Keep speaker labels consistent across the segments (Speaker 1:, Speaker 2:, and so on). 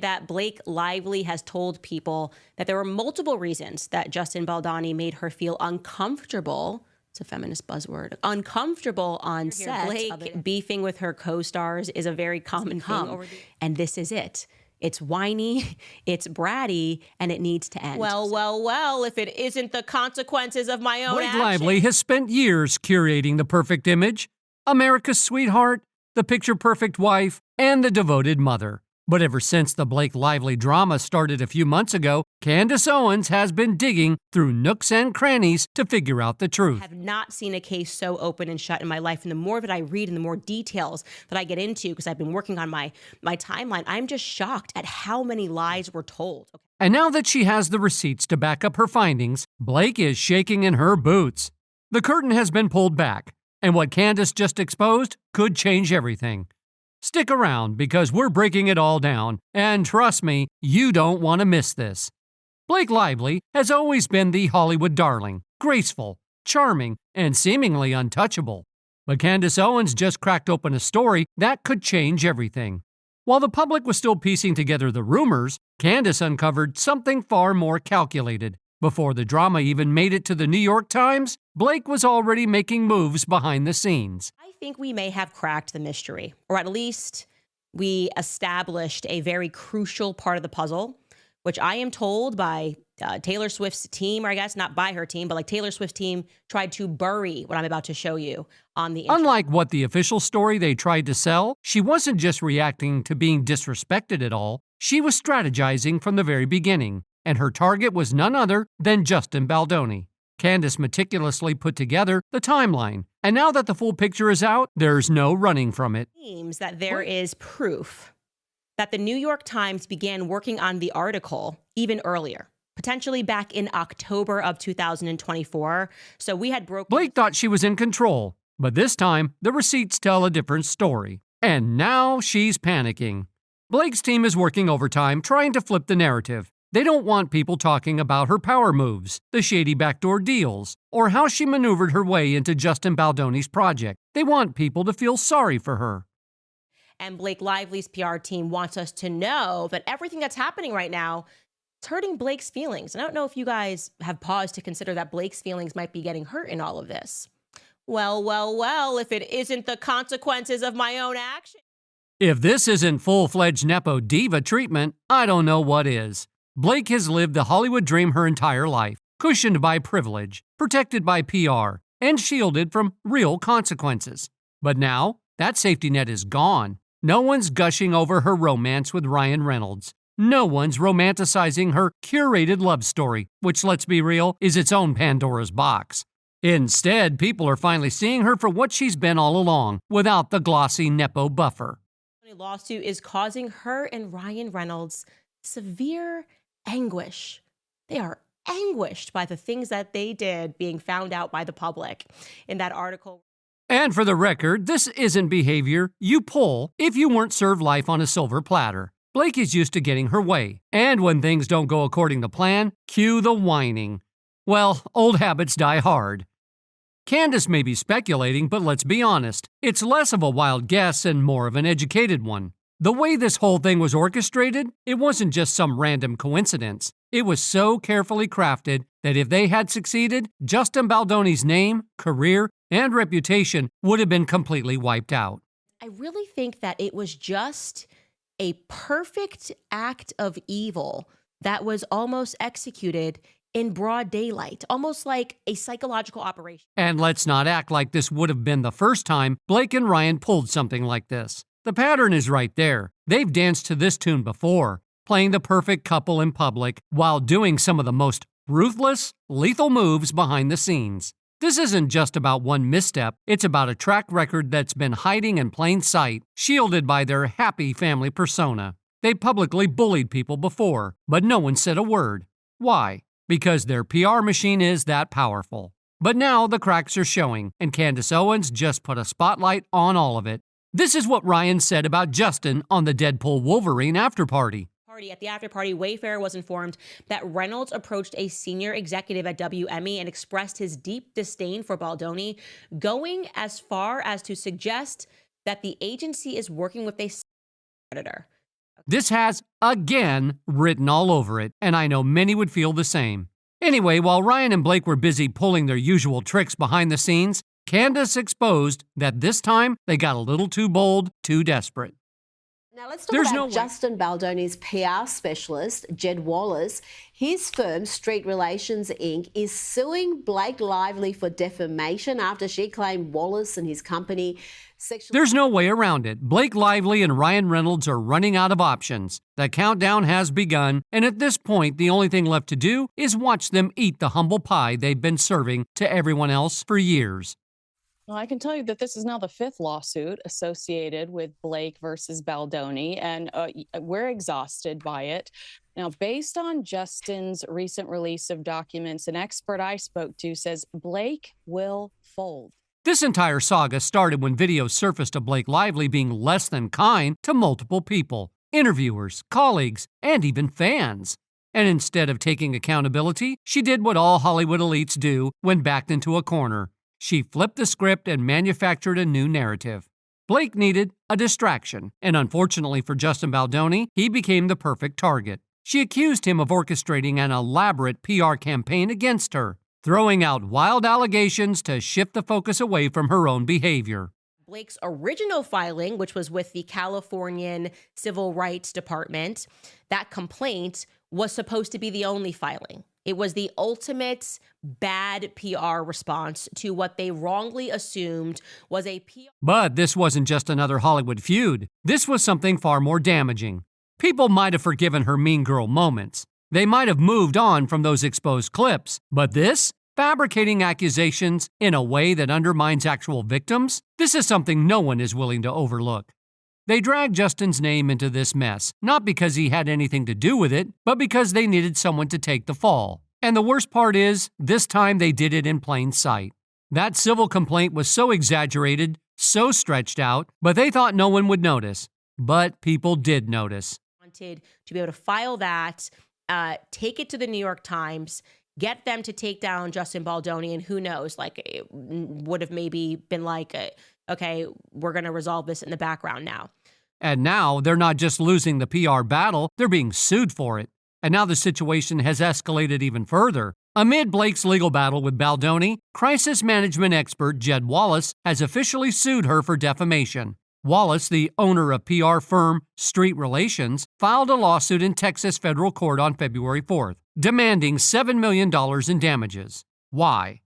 Speaker 1: stated that Blake Lively has told people that there were multiple reasons that Justin Baldoni made her feel uncomfortable. It's a feminist buzzword. Uncomfortable on set. Blake beefing with her co-stars is a very common thing. And this is it. It's whiny, it's bratty, and it needs to end. Well, if it isn't the consequences of my own
Speaker 2: Blake Lively has spent years curating the perfect image. America's sweetheart, the picture-perfect wife, and the devoted mother. But ever since the Blake Lively drama started a few months ago, Candace Owens has been digging through nooks and crannies to figure out the truth.
Speaker 1: I have not seen a case so open and shut in my life, and the more that I read and the more details that I get into, because I've been working on my timeline, I'm just shocked at how many lies were told.
Speaker 2: And now that she has the receipts to back up her findings, Blake is shaking in her boots. The curtain has been pulled back, and what Candace just exposed could change everything. Stick around, because we're breaking it all down, and trust me, you don't want to miss this. Blake Lively has always been the Hollywood darling, graceful, charming, and seemingly untouchable. But Candace Owens just cracked open a story that could change everything. While the public was still piecing together the rumors, Candace uncovered something far more calculated. Before the drama even made it to the New York Times, Blake was already making moves behind the scenes.
Speaker 1: I think we may have cracked the mystery, or at least we established a very crucial part of the puzzle, which I am told by Taylor Swift's team, or I guess not by her team, but like Taylor Swift's team tried to bury what I'm about to show you on the internet.
Speaker 2: Unlike what the official story they tried to sell, she wasn't just reacting to being disrespected at all. She was strategizing from the very beginning, and her target was none other than Justin Baldoni. Candace meticulously put together the timeline, and now that the full picture is out, there's no running from it.
Speaker 1: It seems that there is proof that the New York Times began working on the article even earlier, potentially back in October of 2024. So we had broken.
Speaker 2: Blake thought she was in control, but this time the receipts tell a different story. And now she's panicking. Blake's team is working overtime trying to flip the narrative. They don't want people talking about her power moves, the shady backdoor deals, or how she maneuvered her way into Justin Baldoni's project. They want people to feel sorry for her.
Speaker 1: And Blake Lively's PR team wants us to know that everything that's happening right now is hurting Blake's feelings. And I don't know if you guys have paused to consider that Blake's feelings might be getting hurt in all of this. Well, if it isn't the consequences of my own action.
Speaker 2: If this isn't full-fledged Nepo diva treatment, I don't know what is. Blake has lived the Hollywood dream her entire life, cushioned by privilege, protected by PR, and shielded from real consequences. But now, that safety net is gone. No one's gushing over her romance with Ryan Reynolds. No one's romanticizing her curated love story, which, let's be real, is its own Pandora's box. Instead, people are finally seeing her for what she's been all along, without the glossy Nepo buffer.
Speaker 1: The lawsuit is causing her and Ryan Reynolds severe anguish. They are anguished by the things that they did being found out by the public in that article.
Speaker 2: And for the record, this isn't behavior you pull if you weren't served life on a silver platter. Blake is used to getting her way, and when things don't go according to plan, cue the whining. Well, old habits die hard. Candace may be speculating, but let's be honest, it's less of a wild guess and more of an educated one. The way this whole thing was orchestrated, it wasn't just some random coincidence. It was so carefully crafted that if they had succeeded, Justin Baldoni's name, career, and reputation would have been completely wiped out.
Speaker 1: I really think that it was just a perfect act of evil that was almost executed in broad daylight, almost like a psychological operation.
Speaker 2: And let's not act like this would have been the first time Blake and Ryan pulled something like this. The pattern is right there. They've danced to this tune before, playing the perfect couple in public while doing some of the most ruthless, lethal moves behind the scenes. This isn't just about one misstep, it's about a track record that's been hiding in plain sight, shielded by their happy family persona. They publicly bullied people before, but no one said a word. Why? Because their PR machine is that powerful. But now the cracks are showing, and Candace Owens just put a spotlight on all of it. This is what Ryan said about Justin on the Deadpool Wolverine afterparty.
Speaker 1: At the after-party, Wayfair was informed that Reynolds approached a senior executive at WME and expressed his deep disdain for Baldoni, going as far as to suggest that the agency is working with a predator.
Speaker 2: This has, again, written all over it, and I know many would feel the same. Anyway, while Ryan and Blake were busy pulling their usual tricks behind the scenes, Candace exposed that this time they got a little too bold, too desperate.
Speaker 3: Now let's talk about Justin Baldoni's PR specialist, Jed Wallace. His firm, Street Relations Inc., is suing Blake Lively for defamation after she claimed Wallace and his company sexually...
Speaker 2: There's no way around it. Blake Lively and Ryan Reynolds are running out of options. The countdown has begun, and at this point, the only thing left to do is watch them eat the humble pie they've been serving to everyone else for years.
Speaker 4: Well, I can tell you that this is now the 5th lawsuit associated with Blake versus Baldoni, and we're exhausted by it. Now, based on Justin's recent release of documents, an expert I spoke to says Blake will fold.
Speaker 2: This entire saga started when videos surfaced of Blake Lively being less than kind to multiple people, interviewers, colleagues, and even fans. And instead of taking accountability, she did what all Hollywood elites do when backed into a corner. She flipped the script and manufactured a new narrative. Blake needed a distraction, and unfortunately for Justin Baldoni, he became the perfect target. She accused him of orchestrating an elaborate PR campaign against her, throwing out wild allegations to shift the focus away from her own behavior.
Speaker 1: Blake's original filing, which was with the Californian Civil Rights Department, that complaint was supposed to be the only filing. It was the ultimate bad PR response to what they wrongly assumed was a PR.
Speaker 2: But this wasn't just another Hollywood feud. This was something far more damaging. People might have forgiven her mean girl moments. They might have moved on from those exposed clips. But this? Fabricating accusations in a way that undermines actual victims? This is something no one is willing to overlook. They dragged Justin's name into this mess, not because he had anything to do with it, but because they needed someone to take the fall. And the worst part is, this time they did it in plain sight. That civil complaint was so exaggerated, so stretched out, but they thought no one would notice. But people did notice.
Speaker 1: Wanted to be able to file that, take it to the New York Times, get them to take down Justin Baldoni, and who knows, like, it would have maybe been like, okay, we're going to resolve this in the background now.
Speaker 2: And now they're not just losing the PR battle, they're being sued for it. And now the situation has escalated even further. Amid Blake's legal battle with Baldoni, crisis management expert Jed Wallace has officially sued her for defamation. Wallace, the owner of PR firm Street Relations, filed a lawsuit in Texas federal court on February 4th, demanding $7 million in damages. Why?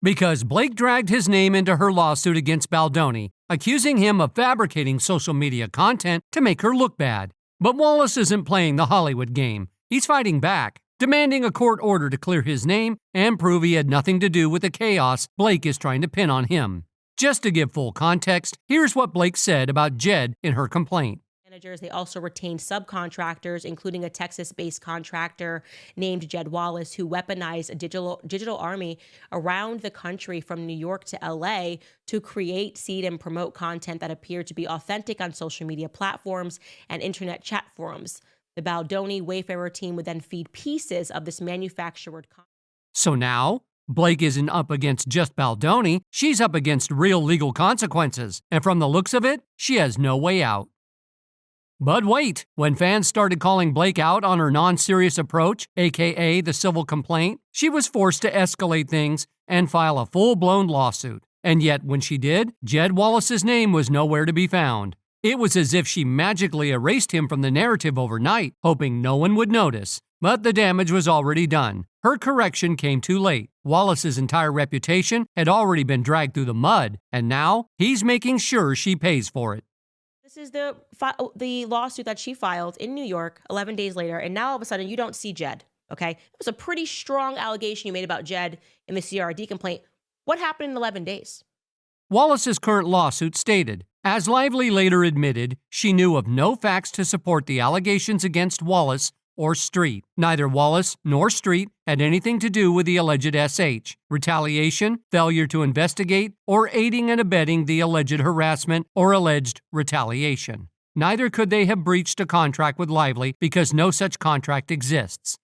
Speaker 2: Because Blake dragged his name into her lawsuit against Baldoni, accusing him of fabricating social media content to make her look bad. But Wallace isn't playing the Hollywood game. He's fighting back, demanding a court order to clear his name and prove he had nothing to do with the chaos Blake is trying to pin on him. Just to give full context, here's what Blake said about Jed in her complaint.
Speaker 1: Managers, they also retained subcontractors, including a Texas-based contractor named Jed Wallace, who weaponized a digital army around the country from New York to LA to create, seed, and promote content that appeared to be authentic on social media platforms and internet chat forums. The Baldoni Wayfarer team would then feed pieces of this manufactured content.
Speaker 2: So now, Blake isn't up against just Baldoni, she's up against real legal consequences, and from the looks of it, she has no way out. But wait, when fans started calling Blake out on her non-serious approach, aka the civil complaint, she was forced to escalate things and file a full-blown lawsuit. And yet, when she did, Jed Wallace's name was nowhere to be found. It was as if she magically erased him from the narrative overnight, hoping no one would notice. But the damage was already done. Her correction came too late. Wallace's entire reputation had already been dragged through the mud, and now he's making sure she pays for it.
Speaker 1: This is the lawsuit that she filed in New York 11 days later, and now all of a sudden you don't see Jed, okay? It was a pretty strong allegation you made about Jed in the CRD complaint. What happened in 11 days?
Speaker 2: Wallace's current lawsuit stated, as Lively later admitted, she knew of no facts to support the allegations against Wallace or Street. Neither Wallace nor Street had anything to do with the alleged SH, retaliation, failure to investigate, or aiding and abetting the alleged harassment or alleged retaliation. Neither could they have breached a contract with Lively because no such contract exists.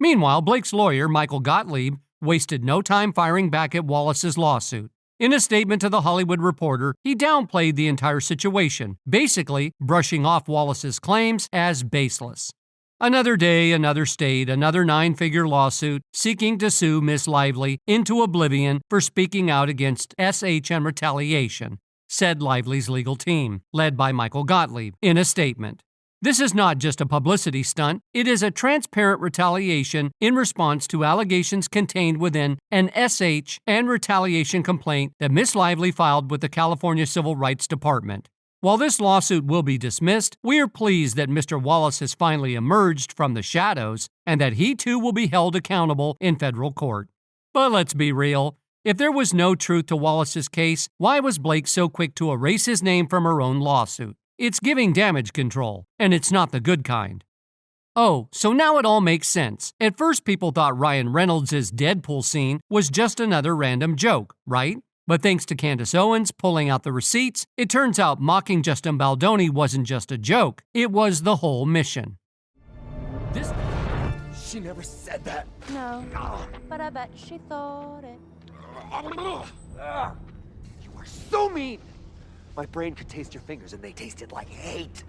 Speaker 2: Meanwhile, Blake's lawyer, Michael Gottlieb, wasted no time firing back at Wallace's lawsuit. In a statement to The Hollywood Reporter, he downplayed the entire situation, basically brushing off Wallace's claims as baseless. Another day, another state, another 9-figure lawsuit seeking to sue Miss Lively into oblivion for speaking out against SH and retaliation, said Lively's legal team, led by Michael Gottlieb, in a statement. This is not just a publicity stunt, it is a transparent retaliation in response to allegations contained within an SH and retaliation complaint that Miss Lively filed with the California Civil Rights Department. While this lawsuit will be dismissed, we are pleased that Mr. Wallace has finally emerged from the shadows and that he too will be held accountable in federal court. But let's be real. If there was no truth to Wallace's case, why was Blake so quick to erase his name from her own lawsuit? It's giving damage control, and it's not the good kind. Oh, so now it all makes sense. At first people thought Ryan Reynolds' Deadpool scene was just another random joke, right? But thanks to Candace Owens pulling out the receipts, it turns out mocking Justin Baldoni wasn't just a joke, it was the whole mission.
Speaker 5: She never said that.
Speaker 6: No, but I bet she thought it.
Speaker 5: You are so mean! My brain could taste your fingers and they tasted like hate.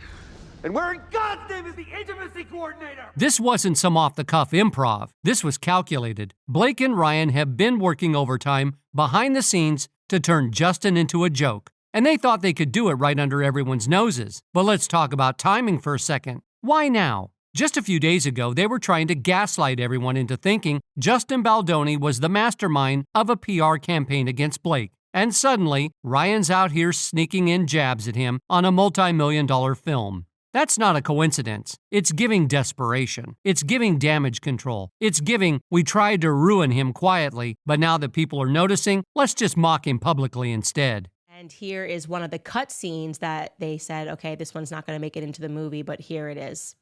Speaker 5: And where in God's name is the intimacy coordinator?
Speaker 2: This wasn't some off-the-cuff improv. This was calculated. Blake and Ryan have been working overtime behind the scenes to turn Justin into a joke. And they thought they could do it right under everyone's noses. But let's talk about timing for a second. Why now? Just a few days ago, they were trying to gaslight everyone into thinking Justin Baldoni was the mastermind of a PR campaign against Blake. And suddenly, Ryan's out here sneaking in jabs at him on a multi-million-dollar film. That's not a coincidence. It's giving desperation. It's giving damage control. It's giving, we tried to ruin him quietly, but now that people are noticing, let's just mock him publicly instead.
Speaker 1: And here is one of the cut scenes that they said, okay, this one's not going to make it into the movie, but here it is.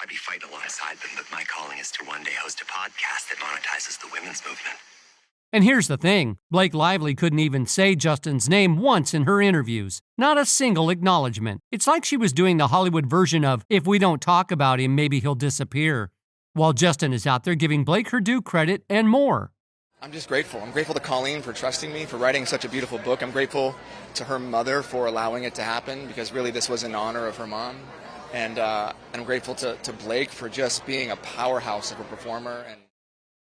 Speaker 7: I'd be fighting alongside them, but my calling is to one day host a podcast that monetizes the women's movement.
Speaker 2: And here's the thing, Blake Lively couldn't even say Justin's name once in her interviews. Not a single acknowledgement. It's like she was doing the Hollywood version of, if we don't talk about him, maybe he'll disappear. While Justin is out there giving Blake her due credit and more.
Speaker 8: I'm just grateful. I'm grateful to Colleen for trusting me, for writing such a beautiful book. I'm grateful to her mother for allowing it to happen, because really this was in honor of her mom. And I'm grateful to Blake for just being a powerhouse of a performer. And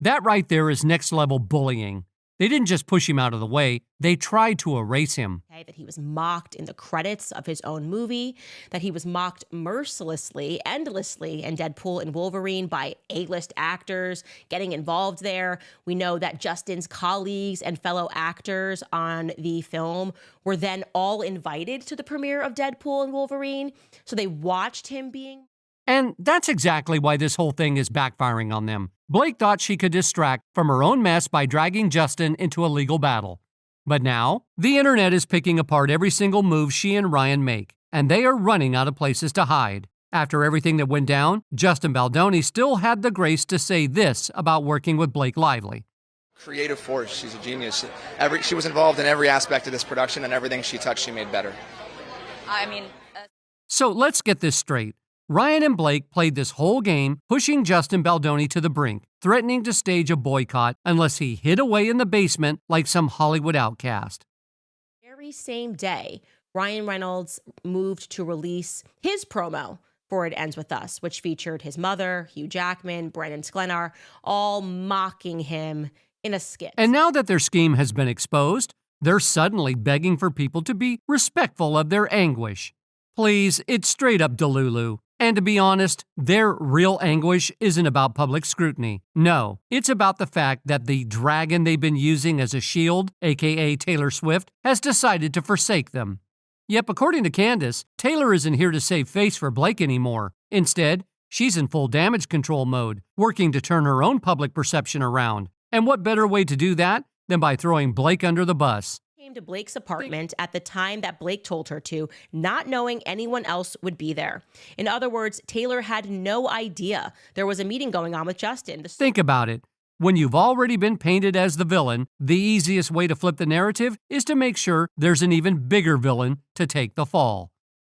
Speaker 2: that right there is next-level bullying. They didn't just push him out of the way, they tried to erase him.
Speaker 1: Okay, that he was mocked in the credits of his own movie, that he was mocked mercilessly, endlessly in Deadpool and Wolverine by A-list actors getting involved there. We know that Justin's colleagues and fellow actors on the film were then all invited to the premiere of Deadpool and Wolverine, so they watched him being...
Speaker 2: And that's exactly why this whole thing is backfiring on them. Blake thought she could distract from her own mess by dragging Justin into a legal battle. But now, the internet is picking apart every single move she and Ryan make, and they are running out of places to hide. After everything that went down, Justin Baldoni still had the grace to say this about working with Blake Lively.
Speaker 8: creative force. She's a genius. She was involved in every aspect of this production, and everything she touched, she made better.
Speaker 2: So let's get this straight. Ryan and Blake played this whole game, pushing Justin Baldoni to the brink, threatening to stage a boycott unless he hid away in the basement like some Hollywood outcast.
Speaker 1: Very same day, Ryan Reynolds moved to release his promo for It Ends With Us, which featured his mother, Hugh Jackman, Brandon Sklenar, all mocking him in a skit.
Speaker 2: And now that their scheme has been exposed, they're suddenly begging for people to be respectful of their anguish. Please, it's straight up Delulu. And to be honest, their real anguish isn't about public scrutiny. No, it's about the fact that the dragon they've been using as a shield, aka Taylor Swift, has decided to forsake them. Yep, according to Candace, Taylor isn't here to save face for Blake anymore. Instead, she's in full damage control mode, working to turn her own public perception around. And what better way to do that than by throwing Blake under the bus?
Speaker 1: Came to Blake's apartment at the time that Blake told her to, not knowing anyone else would be there. In other words, Taylor had no idea there was a meeting going on with Justin.
Speaker 2: Think about it. When you've already been painted as the villain, the easiest way to flip the narrative is to make sure there's an even bigger villain to take the fall.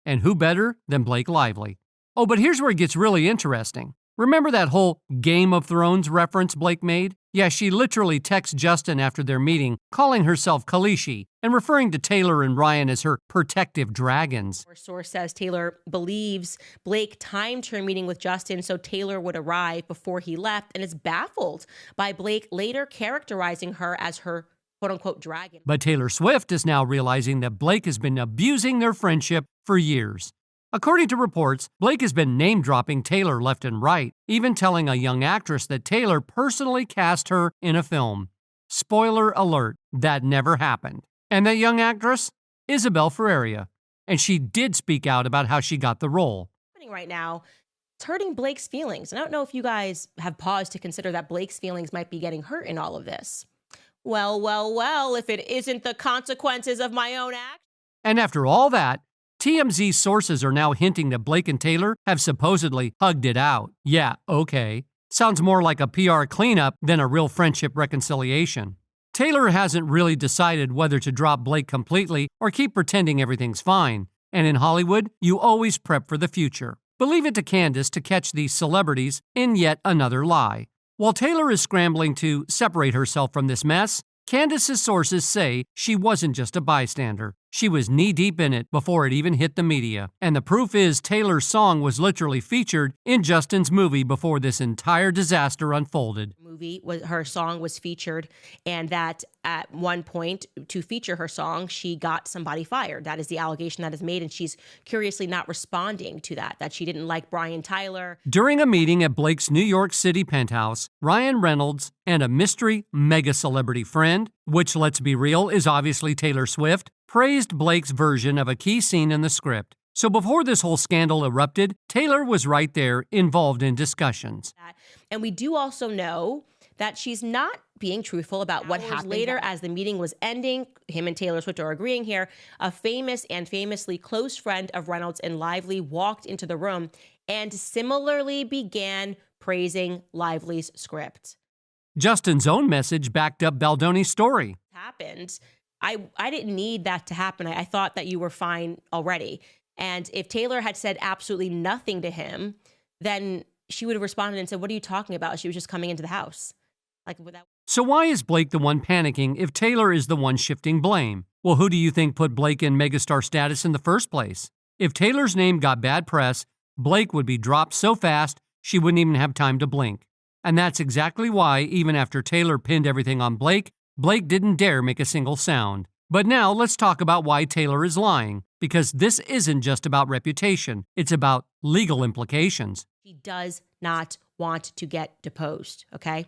Speaker 2: And who better than Blake Lively? Oh, but here's where it gets really interesting. Remember that whole Game of Thrones reference Blake made? Yeah, she literally texts Justin after their meeting, calling herself Kalishi and referring to Taylor and Ryan as her protective dragons.
Speaker 1: Our source says Taylor believes Blake timed her meeting with Justin so Taylor would arrive before he left, and is baffled by Blake later characterizing her as her quote-unquote dragon.
Speaker 2: But Taylor Swift is now realizing that Blake has been abusing their friendship for years. According to reports, Blake has been name-dropping Taylor left and right, even telling a young actress that Taylor personally cast her in a film. Spoiler alert, that never happened. And that young actress? Isabel Ferreira. And she did speak out about how she got the role.
Speaker 1: Right now, it's hurting Blake's feelings. And I don't know if you guys have paused to consider that Blake's feelings might be getting hurt in all of this. Well, if it isn't the consequences of my own act.
Speaker 2: And after all that, TMZ sources are now hinting that Blake and Taylor have supposedly hugged it out. Yeah, okay. Sounds more like a PR cleanup than a real friendship reconciliation. Taylor hasn't really decided whether to drop Blake completely or keep pretending everything's fine. And in Hollywood, you always prep for the future. But leave it to Candace to catch these celebrities in yet another lie. While Taylor is scrambling to separate herself from this mess, Candace's sources say she wasn't just a bystander. She was knee-deep in it before it even hit the media. And the proof is Taylor's song was literally featured in Justin's movie before this entire disaster unfolded.
Speaker 1: Her song was featured, and that at one point to feature her song, she got somebody fired. That is the allegation that is made, and she's curiously not responding to that she didn't like Brian Tyler.
Speaker 2: During a meeting at Blake's New York City penthouse, Ryan Reynolds and a mystery mega celebrity friend, which let's be real is obviously Taylor Swift, praised Blake's version of a key scene in the script. So before this whole scandal erupted, Taylor was right there involved in discussions.
Speaker 1: And we do also know that she's not being truthful about what happened later. As the meeting was ending, him and Taylor Swift are agreeing here, a famous and famously close friend of Reynolds and Lively walked into the room and similarly began praising Lively's script.
Speaker 2: Justin's own message backed up Baldoni's story.
Speaker 1: Happened. I didn't need that to happen. I thought that you were fine already. And if Taylor had said absolutely nothing to him, then she would have responded and said, what are you talking about? She was just coming into the house.
Speaker 2: So why is Blake the one panicking if Taylor is the one shifting blame? Well, who do you think put Blake in megastar status in the first place? If Taylor's name got bad press, Blake would be dropped so fast she wouldn't even have time to blink. And that's exactly why, even after Taylor pinned everything on Blake, Blake didn't dare make a single sound. But now let's talk about why Taylor is lying, because this isn't just about reputation, it's about legal implications.
Speaker 1: She does not want to get deposed, okay?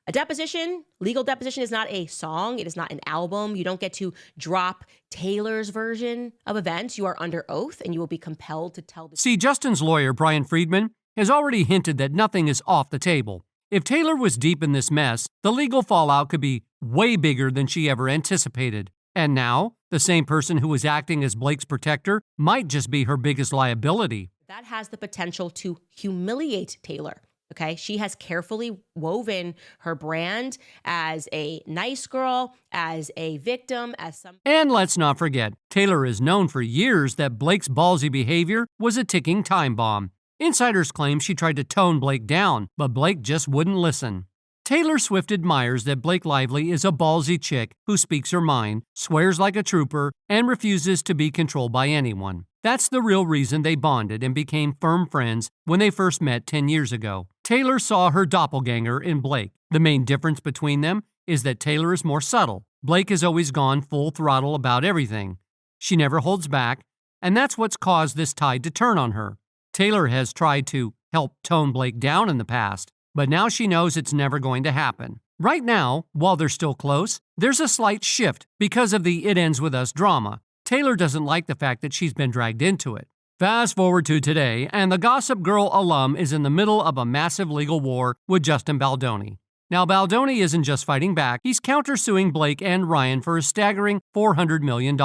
Speaker 1: A deposition, legal deposition, is not a song. It is not an album. You don't get to drop Taylor's version of events. You are under oath, and you will be compelled to tell the...
Speaker 2: See, Justin's lawyer, Brian Friedman, has already hinted that nothing is off the table. If Taylor was deep in this mess, the legal fallout could be way bigger than she ever anticipated. And now, the same person who was acting as Blake's protector might just be her biggest liability.
Speaker 1: That has the potential to humiliate Taylor. Okay, she has carefully woven her brand as a nice girl, as a victim, as some...
Speaker 2: And let's not forget, Taylor is known for years that Blake's ballsy behavior was a ticking time bomb. Insiders claim she tried to tone Blake down, but Blake just wouldn't listen. Taylor Swift admires that Blake Lively is a ballsy chick who speaks her mind, swears like a trooper, and refuses to be controlled by anyone. That's the real reason they bonded and became firm friends when they first met 10 years ago. Taylor saw her doppelganger in Blake. The main difference between them is that Taylor is more subtle. Blake has always gone full throttle about everything. She never holds back, and that's what's caused this tide to turn on her. Taylor has tried to help tone Blake down in the past, but now she knows it's never going to happen. Right now, while they're still close, there's a slight shift because of the It Ends With Us drama. Taylor doesn't like the fact that she's been dragged into it. Fast forward to today, and the Gossip Girl alum is in the middle of a massive legal war with Justin Baldoni. Now, Baldoni isn't just fighting back, he's countersuing Blake and Ryan for a staggering $400 million.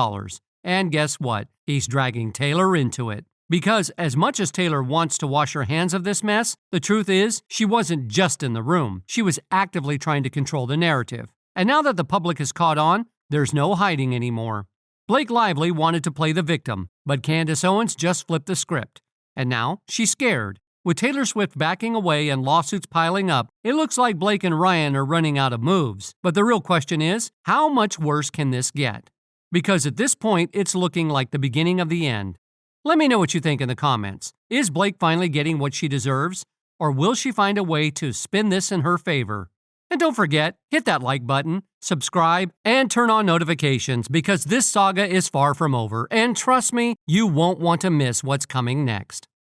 Speaker 2: And guess what? He's dragging Taylor into it. Because as much as Taylor wants to wash her hands of this mess, the truth is, she wasn't just in the room. She was actively trying to control the narrative. And now that the public has caught on, there's no hiding anymore. Blake Lively wanted to play the victim, but Candace Owens just flipped the script. And now she's scared. With Taylor Swift backing away and lawsuits piling up, it looks like Blake and Ryan are running out of moves. But the real question is, how much worse can this get? Because at this point, it's looking like the beginning of the end. Let me know what you think in the comments. Is Blake finally getting what she deserves? Or will she find a way to spin this in her favor? And don't forget, hit that like button, subscribe, and turn on notifications because this saga is far from over. And trust me, you won't want to miss what's coming next.